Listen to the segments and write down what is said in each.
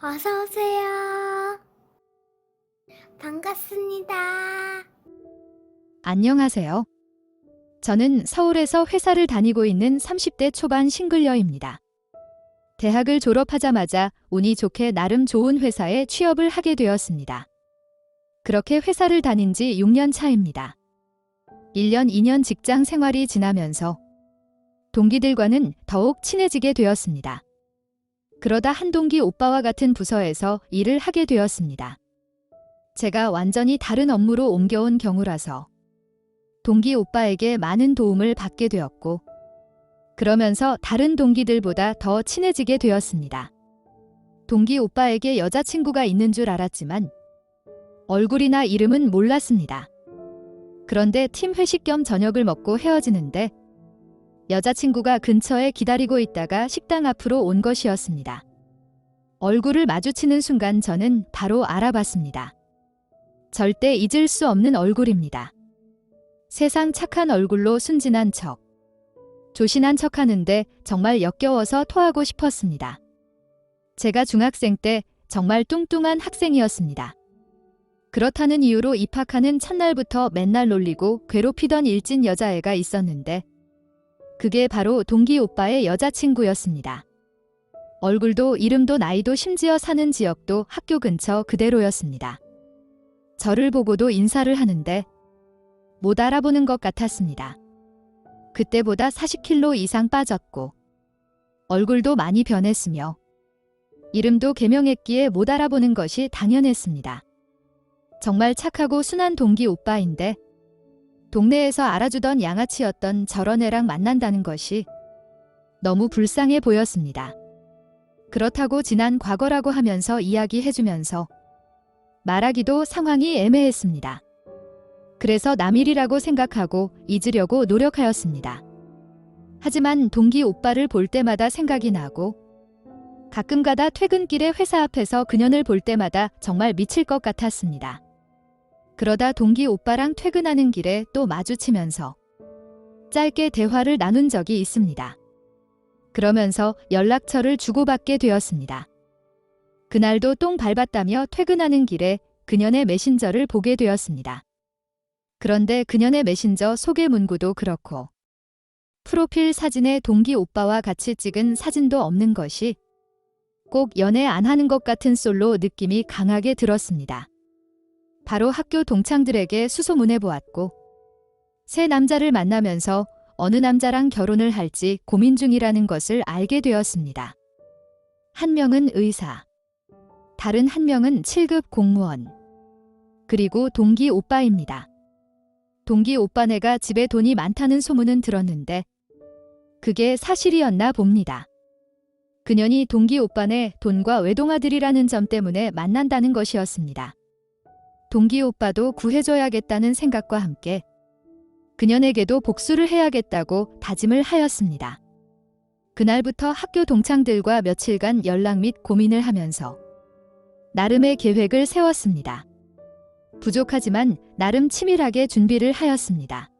어서 오세요. 반갑습니다. 안녕하세요. 저는 서울에서 회사를 다니고 있는 30대 초반 싱글녀입니다. 대학을 졸업하자마자 운이 좋게 나름 좋은 회사에 취업을 하게 되었습니다. 그렇게 회사를 다닌 지 6년 차입니다. 1년, 2년 직장 생활이 지나면서 동기들과는 더욱 친해지게 되었습니다. 그러다 한 동기 오빠와 같은 부서에서 일을 하게 되었습니다. 제가 완전히 다른 업무로 옮겨온 경우라서 동기 오빠에게 많은 도움을 받게 되었고, 그러면서 다른 동기들보다 더 친해지게 되었습니다. 동기 오빠에게 여자친구가 있는 줄 알았지만 얼굴이나 이름은 몰랐습니다. 그런데 팀 회식 겸 저녁을 먹고 헤어지는데 여자친구가 근처에 기다리고 있다가 식당 앞으로 온 것이었습니다. 얼굴을 마주치는 순간 저는 바로 알아봤습니다. 절대 잊을 수 없는 얼굴입니다. 세상 착한 얼굴로 순진한 척, 조신한 척 하는데 정말 역겨워서 토하고 싶었습니다. 제가 중학생 때 정말 뚱뚱한 학생이었습니다. 그렇다는 이유로 입학하는 첫날부터 맨날 놀리고 괴롭히던 일진 여자애가 있었는데 그게 바로 동기 오빠의 여자친구였습니다. 얼굴도 이름도 나이도 심지어 사는 지역도 학교 근처 그대로였습니다. 저를 보고도 인사를 하는데 못 알아보는 것 같았습니다. 그때보다 40kg 이상 빠졌고 얼굴도 많이 변했으며 이름도 개명했기에 못 알아보는 것이 당연했습니다. 정말 착하고 순한 동기 오빠인데 동네에서 알아주던 양아치였던 저런 애랑 만난다는 것이 너무 불쌍해 보였습니다. 그렇다고 지난 과거라고 하면서 이야기해주면서 말하기도 상황이 애매했습니다. 그래서 남일이라고 생각하고 잊으려고 노력하였습니다. 하지만 동기 오빠를 볼 때마다 생각이 나고 가끔가다 퇴근길에 회사 앞에서 그년을 볼 때마다 정말 미칠 것 같았습니다. 그러다 동기 오빠랑 퇴근하는 길에 또 마주치면서 짧게 대화를 나눈 적이 있습니다. 그러면서 연락처를 주고받게 되었습니다. 그날도 똥 밟았다며 퇴근하는 길에 그년의 메신저를 보게 되었습니다. 그런데 그년의 메신저 소개 문구도 그렇고 프로필 사진에 동기 오빠와 같이 찍은 사진도 없는 것이 꼭 연애 안 하는 것 같은 솔로 느낌이 강하게 들었습니다. 바로 학교 동창들에게 수소문해 보았고 새 남자를 만나면서 어느 남자랑 결혼을 할지 고민 중이라는 것을 알게 되었습니다. 한 명은 의사, 다른 한 명은 7급 공무원, 그리고 동기 오빠입니다. 동기 오빠네가 집에 돈이 많다는 소문은 들었는데 그게 사실이었나 봅니다. 그년이 동기 오빠네 돈과 외동아들이라는 점 때문에 만난다는 것이었습니다. 동기 오빠도 구해줘야겠다는 생각과 함께 그년에게도 복수를 해야겠다고 다짐을 하였습니다. 그날부터 학교 동창들과 며칠간 연락 및 고민을 하면서 나름의 계획을 세웠습니다. 부족하지만 나름 치밀하게 준비를 하였습니다.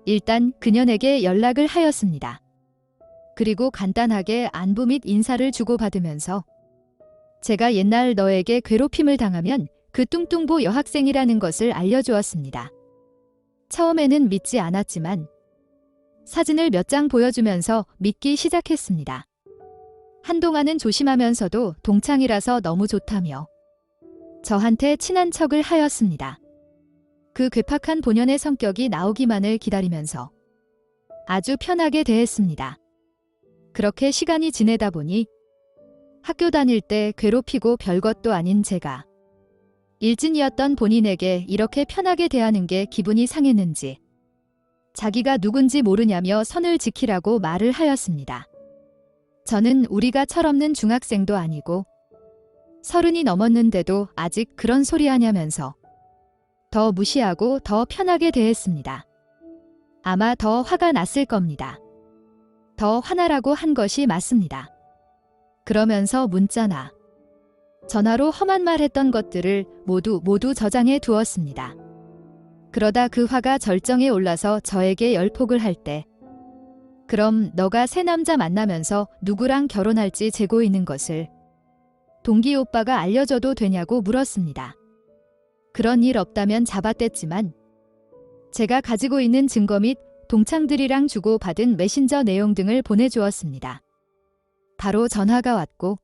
일단 그년에게 연락을 하였습니다. 그리고 간단하게 안부 및 인사를 주고받으면서 제가 옛날 너에게 괴롭힘을 당하면 그 뚱뚱보 여학생이라는 것을 알려주었습니다. 처음에는 믿지 않았지만 사진을 몇 장 보여주면서 믿기 시작했습니다. 한동안은 조심하면서도 동창이라서 너무 좋다며 저한테 친한 척을 하였습니다. 그 괴팍한 본연의 성격이 나오기만을 기다리면서 아주 편하게 대했습니다. 그렇게 시간이 지내다 보니 학교 다닐 때 괴롭히고 별것도 아닌 제가 일진이었던 본인에게 이렇게 편하게 대하는 게 기분이 상했는지 자기가 누군지 모르냐며 선을 지키라고 말을 하였습니다. 저는 우리가 철없는 중학생도 아니고 30이 넘었는데도 아직 그런 소리 하냐면서 더 무시하고 더 편하게 대했습니다. 아마 더 화가 났을 겁니다. 더 화나라고 한 것이 맞습니다. 그러면서 문자나 전화로 험한 말 했던 것들을 모두 저장해 두었습니다. 그러다 그 화가 절정에 올라서 저에게 열폭을 할 때 그럼 너가 새 남자 만나면서 누구랑 결혼할지 재고 있는 것을 동기 오빠가 알려줘도 되냐고 물었습니다. 그런 일 없다면 잡아댔지만 제가 가지고 있는 증거 및 동창들이랑 주고받은 메신저 내용 등을 보내주었습니다. 바로 전화가 왔고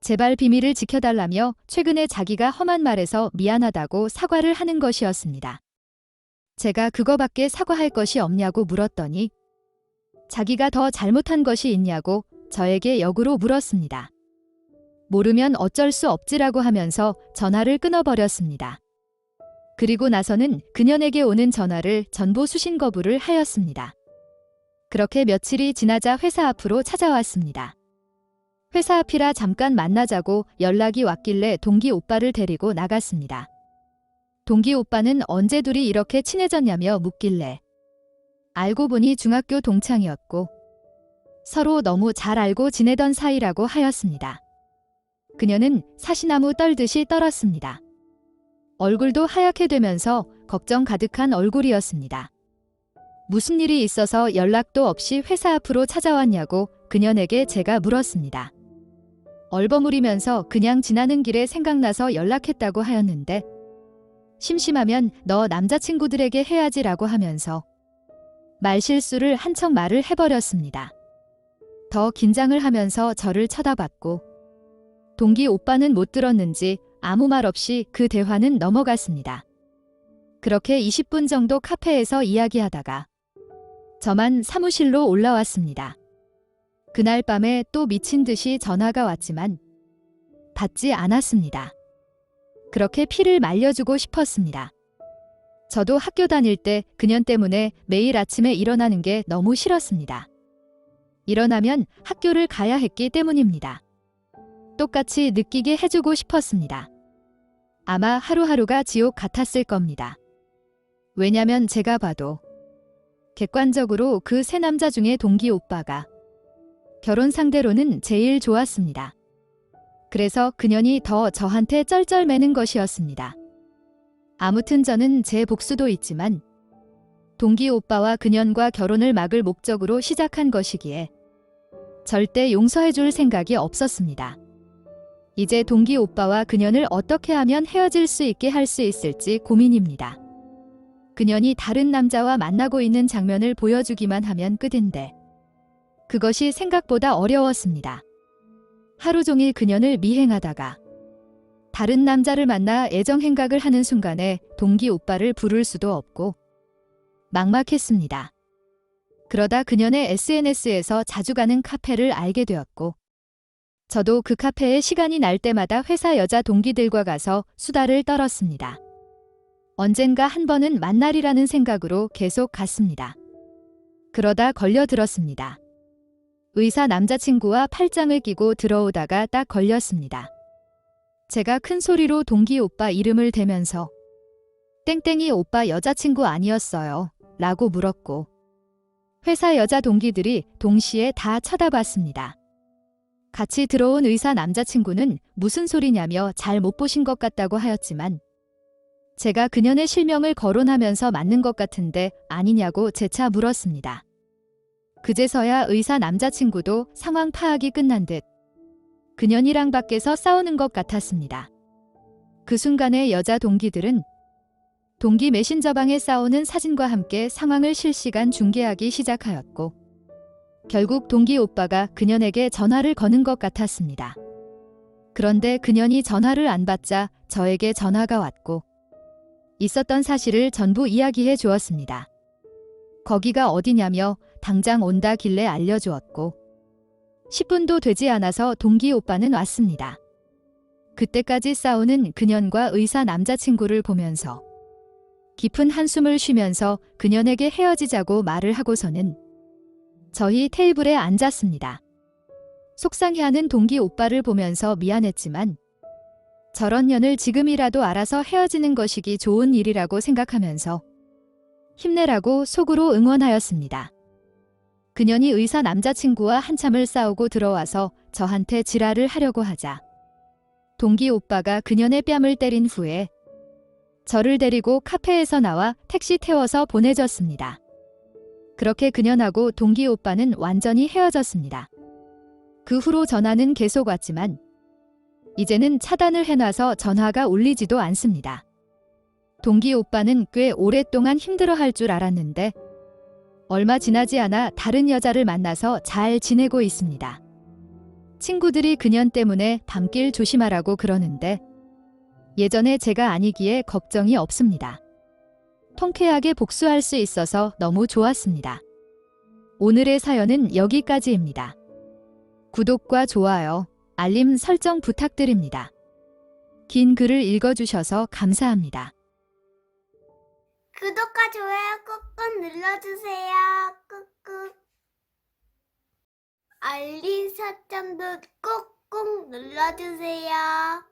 제발 비밀을 지켜달라며 최근에 자기가 험한 말에서 미안하다고 사과를 하는 것이었습니다. 제가 그거밖에 사과할 것이 없냐고 물었더니 자기가 더 잘못한 것이 있냐고 저에게 역으로 물었습니다. 모르면 어쩔 수 없지라고 하면서 전화를 끊어버렸습니다. 그리고 나서는 그년에게 오는 전화를 전부 수신 거부를 하였습니다. 그렇게 며칠이 지나자 회사 앞으로 찾아왔습니다. 회사 앞이라 잠깐 만나자고 연락이 왔길래 동기 오빠를 데리고 나갔습니다. 동기 오빠는 언제 둘이 이렇게 친해졌냐며 묻길래 알고 보니 중학교 동창이었고 서로 너무 잘 알고 지내던 사이라고 하였습니다. 그녀는 사시나무 떨듯이 떨었습니다. 얼굴도 하얗게 되면서 걱정 가득한 얼굴이었습니다. 무슨 일이 있어서 연락도 없이 회사 앞으로 찾아왔냐고 그녀에게 제가 물었습니다. 얼버무리면서 그냥 지나는 길에 생각나서 연락했다고 하였는데 심심하면 너 남자친구들에게 해야지라고 하면서 말실수를 한 척 말을 해버렸습니다. 더 긴장을 하면서 저를 쳐다봤고 동기 오빠는 못 들었는지 아무 말 없이 그 대화는 넘어갔습니다. 그렇게 20분 정도 카페에서 이야기하다가 저만 사무실로 올라왔습니다. 그날 밤에 또 미친 듯이 전화가 왔지만 받지 않았습니다. 그렇게 피를 말려주고 싶었습니다. 저도 학교 다닐 때 그년 때문에 매일 아침에 일어나는 게 너무 싫었습니다. 일어나면 학교를 가야 했기 때문입니다. 똑같이 느끼게 해주고 싶었습니다. 아마 하루하루가 지옥 같았을 겁니다. 왜냐면 제가 봐도 객관적으로 그 세 남자 중에 동기 오빠가 결혼 상대로는 제일 좋았습니다. 그래서 그년이 더 저한테 쩔쩔매는 것이었습니다. 아무튼 저는 제 복수도 있지만 동기 오빠와 그년과 결혼을 막을 목적으로 시작한 것이기에 절대 용서해줄 생각이 없었습니다. 이제 동기 오빠와 그년을 어떻게 하면 헤어질 수 있게 할 수 있을지 고민입니다. 그년이 다른 남자와 만나고 있는 장면을 보여주기만 하면 끝인데 그것이 생각보다 어려웠습니다. 하루 종일 그년을 미행하다가 다른 남자를 만나 애정행각을 하는 순간에 동기 오빠를 부를 수도 없고 막막했습니다. 그러다 그년의 SNS에서 자주 가는 카페를 알게 되었고 저도 그 카페에 시간이 날 때마다 회사 여자 동기들과 가서 수다를 떨었습니다. 언젠가 한 번은 만날이라는 생각으로 계속 갔습니다. 그러다 걸려들었습니다. 의사 남자친구와 팔짱을 끼고 들어오다가 딱 걸렸습니다. 제가 큰 소리로 동기 오빠 이름을 대면서 땡땡이 오빠 여자친구 아니었어요? 라고 물었고 회사 여자 동기들이 동시에 다 쳐다봤습니다. 같이 들어온 의사 남자친구는 무슨 소리냐며 잘 못 보신 것 같다고 하였지만 제가 그년의 실명을 거론하면서 맞는 것 같은데 아니냐고 재차 물었습니다. 그제서야 의사 남자친구도 상황 파악이 끝난 듯 그년이랑 밖에서 싸우는 것 같았습니다. 그 순간에 여자 동기들은 동기 메신저방에 싸우는 사진과 함께 상황을 실시간 중계하기 시작하였고 결국 동기 오빠가 그년에게 전화를 거는 것 같았습니다. 그런데 그년이 전화를 안 받자 저에게 전화가 왔고 있었던 사실을 전부 이야기해 주었습니다. 거기가 어디냐며 당장 온다길래 알려주었고 10분도 되지 않아서 동기 오빠는 왔습니다. 그때까지 싸우는 그년과 의사 남자친구를 보면서 깊은 한숨을 쉬면서 그년에게 헤어지자고 말을 하고서는 저희 테이블에 앉았습니다. 속상해하는 동기 오빠를 보면서 미안했지만 저런 년을 지금이라도 알아서 헤어지는 것이기 좋은 일이라고 생각하면서 힘내라고 속으로 응원하였습니다. 그년이 의사 남자친구와 한참을 싸우고 들어와서 저한테 지랄을 하려고 하자 동기 오빠가 그년의 뺨을 때린 후에 저를 데리고 카페에서 나와 택시 태워서 보내줬습니다. 그렇게 그년하고 동기 오빠는 완전히 헤어졌습니다. 그 후로 전화는 계속 왔지만 이제는 차단을 해놔서 전화가 울리지도 않습니다. 동기 오빠는 꽤 오랫동안 힘들어할 줄 알았는데 얼마 지나지 않아 다른 여자를 만나서 잘 지내고 있습니다. 친구들이 그년 때문에 밤길 조심하라고 그러는데 예전에 제가 아니기에 걱정이 없습니다. 통쾌하게 복수할 수 있어서 너무 좋았습니다. 오늘의 사연은 여기까지입니다. 구독과 좋아요, 알림 설정 부탁드립니다. 긴 글을 읽어주셔서 감사합니다. 구독과 좋아요 꾹꾹 눌러주세요. 꾹꾹. 알림 설정도 꾹꾹 눌러주세요.